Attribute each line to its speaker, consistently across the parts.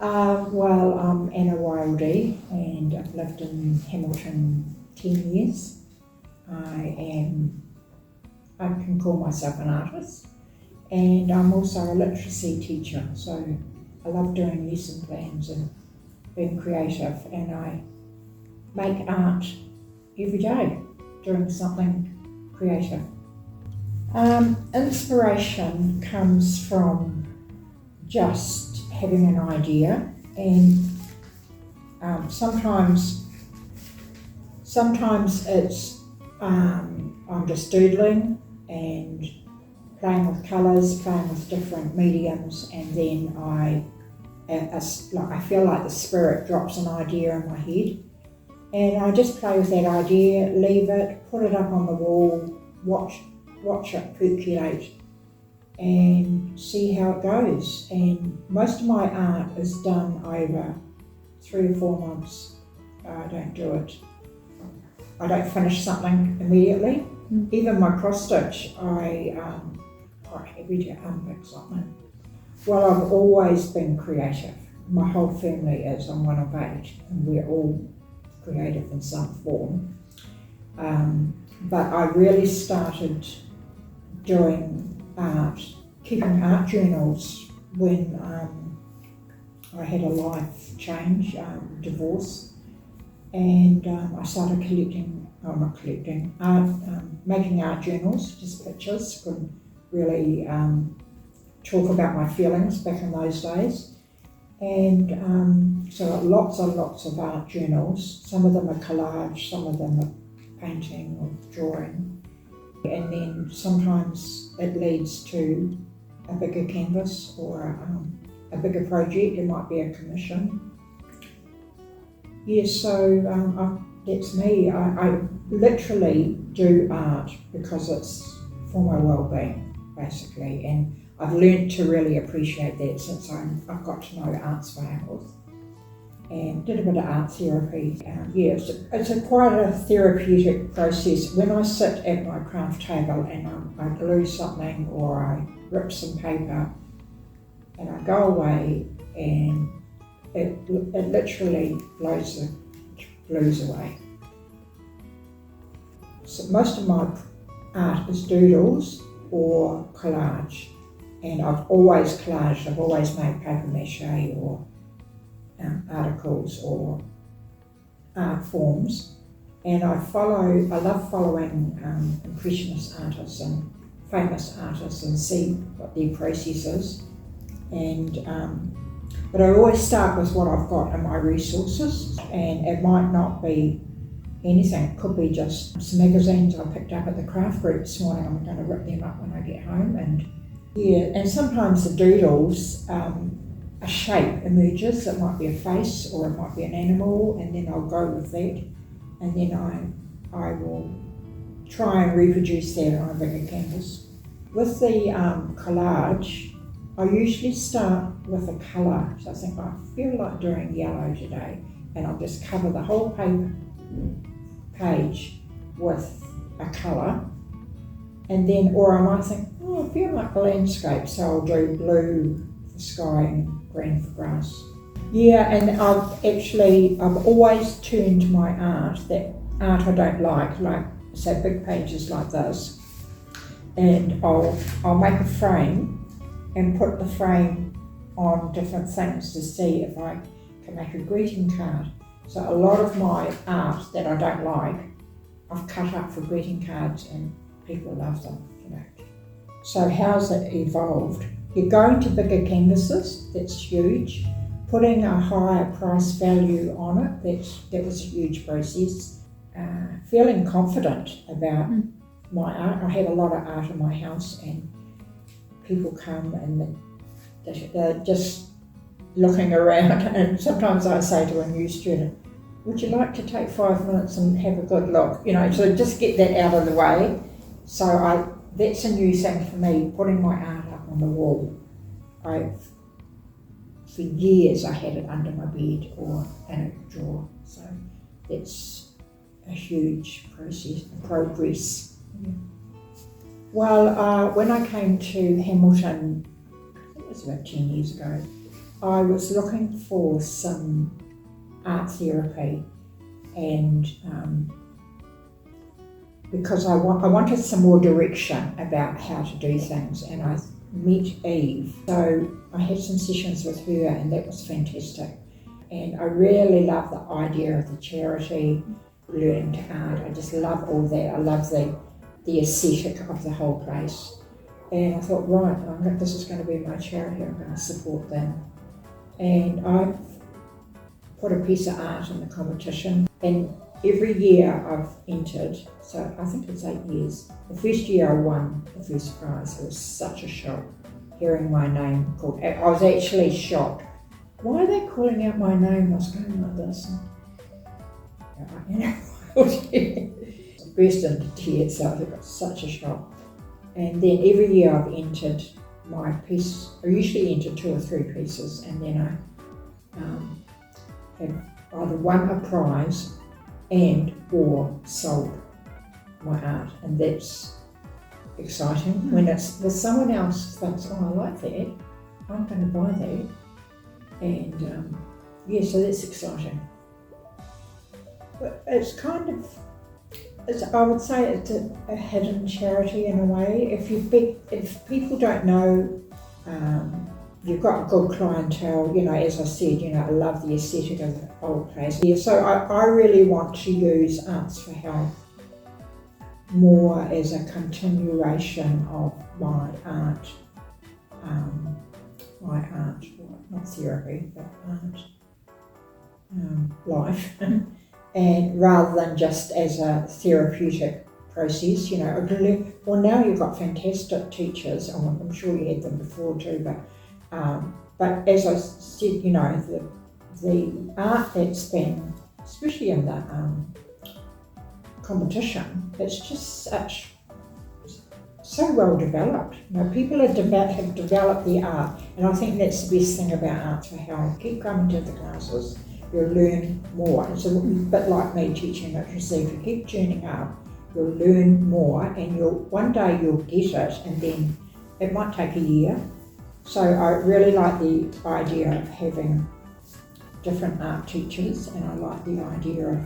Speaker 1: Well, I'm Anna Wildey and I've lived in Hamilton 10 years. I can call myself an artist, and I'm also a literacy teacher, so I love doing lesson plans and being creative, and I make art every day, doing something creative. Inspiration comes from just having an idea, and sometimes it's I'm just doodling and playing with colours, playing with different mediums, and then I feel like the spirit drops an idea in my head, and I just play with that idea, leave it, put it up on the wall, watch it percolate and see how it goes. And most of my art is done over 3 or 4 months. I don't finish something immediately. Even my cross stitch, I quite heavy to unpick something. Well, I've always been creative. My whole family is. I'm one of 8 and we're all creative in some form. But I really started doing art, keeping art journals when I had a life change, divorce, and I started making art journals, just pictures. Couldn't really talk about my feelings back in those days. And so lots and lots of art journals. Some of them are collage, some of them are painting or drawing. And then sometimes it leads to a bigger canvas or a bigger project. It might be a commission. So that's me. I literally do art because it's for my well-being, basically. And I've learned to really appreciate that since I've got to know art's for health. And did a bit of art therapy. It's quite a therapeutic process. When I sit at my craft table and I glue something or I rip some paper and I go away, and it literally blows the blues away. So most of my art is doodles or collage, and I've always collaged. I've always made paper mache or articles or art forms, and I love following impressionist artists and famous artists and see what their process is. But I always start with what I've got in my resources, and it might not be anything. It could be just some magazines I picked up at the craft group this morning. I'm going to rip them up when I get home, and sometimes the doodles. A shape emerges. It might be a face or it might be an animal, and then I'll go with that, and then I will try and reproduce that on a bigger canvas. With the collage, I usually start with a colour. So I think I feel like doing yellow today, and I'll just cover the whole page with a colour, and then, or I might think, I feel like a landscape, so I'll do blue for sky and green for grass. And I've always turned my art, that art I don't like say big pages like this, and I'll make a frame and put the frame on different things to see if I can make a greeting card. So a lot of my art that I don't like, I've cut up for greeting cards, and people love them, So how's it evolved? You're going to bigger canvases, that's huge. Putting a higher price value on it, that was a huge process. Feeling confident about my art. I have a lot of art in my house, and people come and they're just looking around, and sometimes I say to a new student, would you like to take 5 minutes and have a good look? So just get that out of the way. So that's a new thing for me, putting my art up on the wall. For years I had it under my bed or in a drawer. So that's a huge progress. Well, when I came to Hamilton, I think it was about 10 years ago, I was looking for some art therapy, and because I wanted some more direction about how to do things, and I met Eve. So I had some sessions with her, and that was fantastic. And I really love the idea of the charity, learning to art. I just love all that. I love the aesthetic of the whole place. And I thought, right, this is going to be my charity. I'm going to support them. And I put a piece of art in the competition. And every year I've entered, so I think it's 8 years. The first year I won the first prize. It was such a shock hearing my name called. I was actually shocked. Why are they calling out my name? I was going like this. I burst into tears, so I got such a shock. And then every year I've entered my piece. I usually enter 2 or 3 pieces, and then I have either won a prize or sold my art, and that's exciting. When it's with someone else thinks, oh, I like that, I'm going to buy that, and so that's exciting. But it's kind of, I would say it's a hidden charity in a way. If people don't know, you've got a good clientele, as I said, I love the aesthetic of the old place. Yeah, so I really want to use Arts for Health more as a continuation of my art, not therapy, but art life, and rather than just as a therapeutic process, well, now you've got fantastic teachers. I'm sure you had them before too, but as I said, the art that's been, especially in the competition, it's just so well developed. People have developed the art, and I think that's the best thing about Arts for Health. Keep coming to the classes, you'll learn more. It's a bit like me teaching literacy. If you keep tuning up, you'll learn more, and one day you'll get it, and then it might take a year. So I really like the idea of having different art teachers, and I like the idea of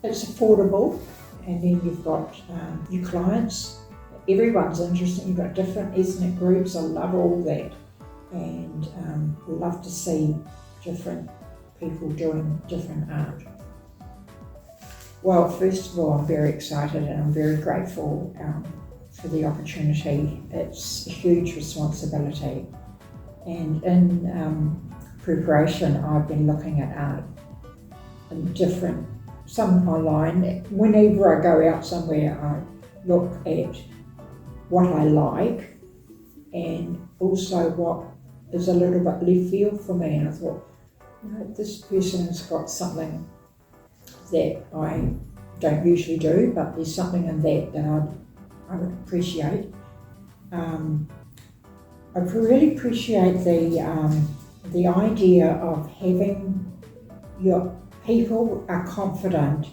Speaker 1: it's affordable, and then you've got your clients. Everyone's interested. You've got different ethnic groups. I love all that, and love to see different people doing different art. Well, first of all, I'm very excited, and I'm very grateful for the opportunity. It's a huge responsibility, and in preparation I've been looking at art and some online. Whenever I go out somewhere, I look at what I like and also what is a little bit left field for me, and I thought, this person's got something that I don't usually do, but there's something in that I would appreciate. I really appreciate the idea of having your people are confident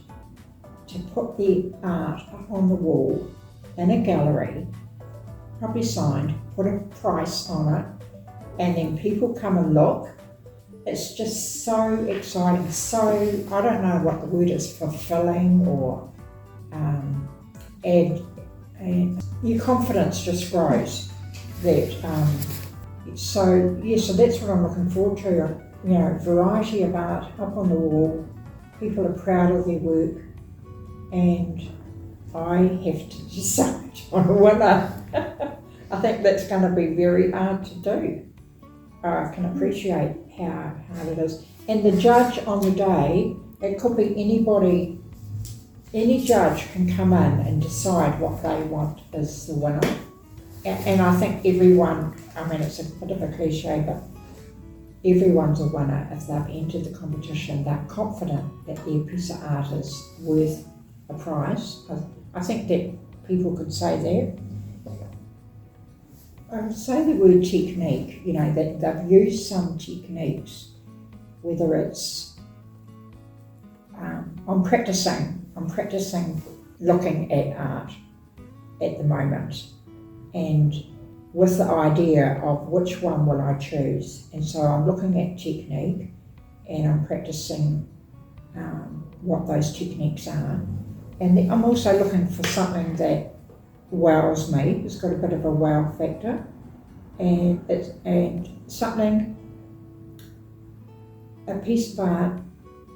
Speaker 1: to put their art up on the wall in a gallery, probably signed, put a price on it, and then people come and look. It's just so exciting, so, I don't know what the word is, fulfilling, or and your confidence just grows. So that's what I'm looking forward to. Variety of art up on the wall. People are proud of their work, and I have to decide on a winner. I think that's going to be very hard to do. I can appreciate how hard it is. And the judge on the day, it could be anybody. Any judge can come in and decide what they want as the winner. And I think everyone, it's a bit of a cliche, but everyone's a winner if they've entered the competition. They're confident that their piece of art is worth a prize. I think that people could say that. I would say the word technique, that they've used some techniques, whether it's, I'm practicing looking at art at the moment, and with the idea of which one will I choose. And so I'm looking at technique and I'm practicing what those techniques are. And then I'm also looking for something that wows me. It's got a bit of a wow factor, and something, a piece of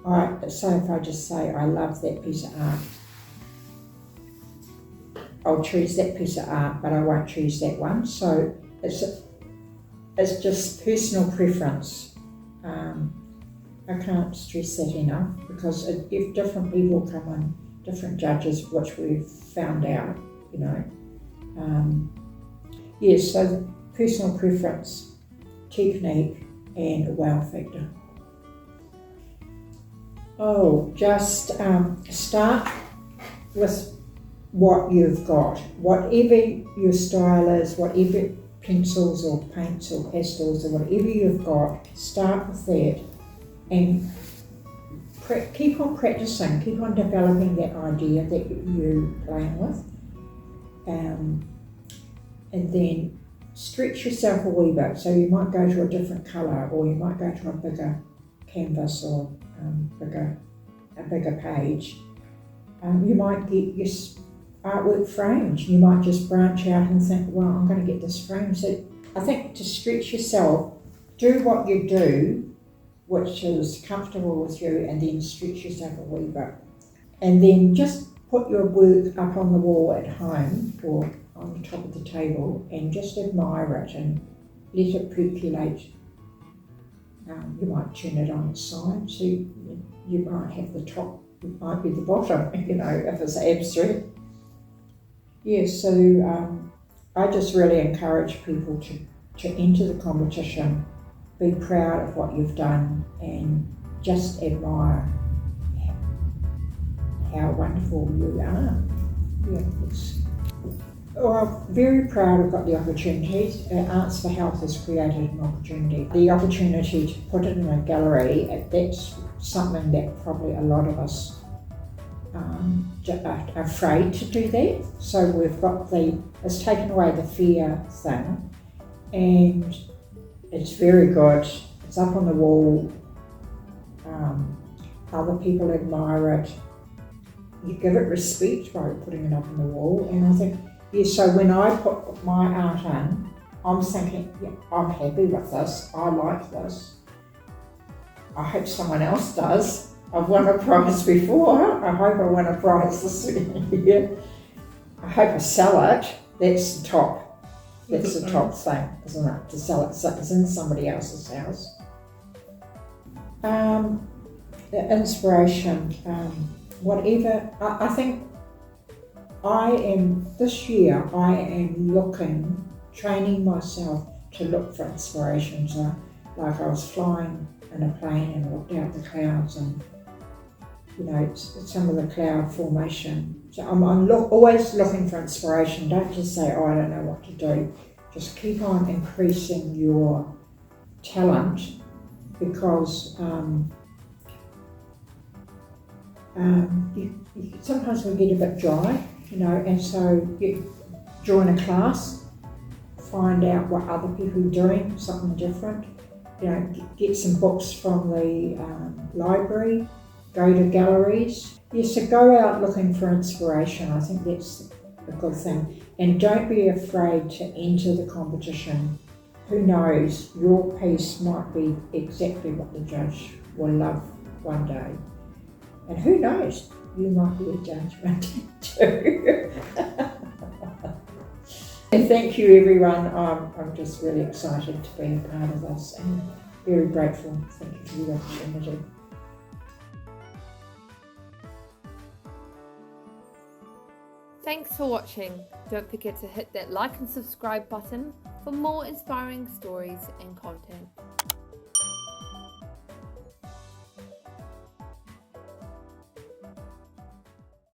Speaker 1: art. So if I just say I love that piece of art, I'll choose that piece of art, but I won't choose that one. So it's just personal preference. I can't stress that enough, because if different people come in, different judges, which we've found out, you know. Yes, so personal preference, technique, and wow factor. Oh, just start with what you've got. Whatever your style is, whatever pencils or paints or pastels or whatever you've got, start with that and keep on practicing, keep on developing that idea that you're playing with. And then stretch yourself a wee bit. So you might go to a different colour, or you might go to a bigger canvas or a bigger page. You might get your artwork framed. You might just branch out and think, well, I'm going to get this framed. So I think to stretch yourself, do what you do, which is comfortable with you, and then stretch yourself a wee bit. And then just put your work up on the wall at home or on the top of the table and just admire it and let it percolate. You might turn it on its side, so you might have the top, it might be the bottom, you know, if it's abstract. Yes, so I just really encourage people to enter the competition, be proud of what you've done, and just admire how wonderful you are. I'm very proud I've got the opportunity. Arts for Health has created an opportunity. The opportunity to put it in a gallery, that's something that probably a lot of us are afraid to do that. So we've got it's taken away the fear thing, and it's very good. It's up on the wall. Other people admire it. You give it respect by putting it up on the wall. And I think, so when I put my art in, I'm thinking, yeah, I'm happy with this. I like this. I hope someone else does. I've won a prize before. I hope I win a prize this year. I hope I sell it. That's the top. That's the top thing, isn't it? To sell it. So it's in somebody else's house. The inspiration, whatever. I think this year I am training myself to look for inspiration. So, like I was flying in a plane and looked out the clouds, and you know, some of the cloud formation. So I'm always looking for inspiration. Don't just say, oh, I don't know what to do. Just keep on increasing your talent, because sometimes we get a bit dry, you know, and so join a class, find out what other people are doing, something different, you know, get some books from the library, go to galleries. Yes, so go out looking for inspiration. I think that's a good thing. And don't be afraid to enter the competition. Who knows, your piece might be exactly what the judge will love one day. And who knows, you might be a judge one day too. And thank you everyone. I'm just really excited to be a part of this and very grateful. Thank you for the opportunity.
Speaker 2: Thanks for watching. Don't forget to hit that like and subscribe button for more inspiring stories and content.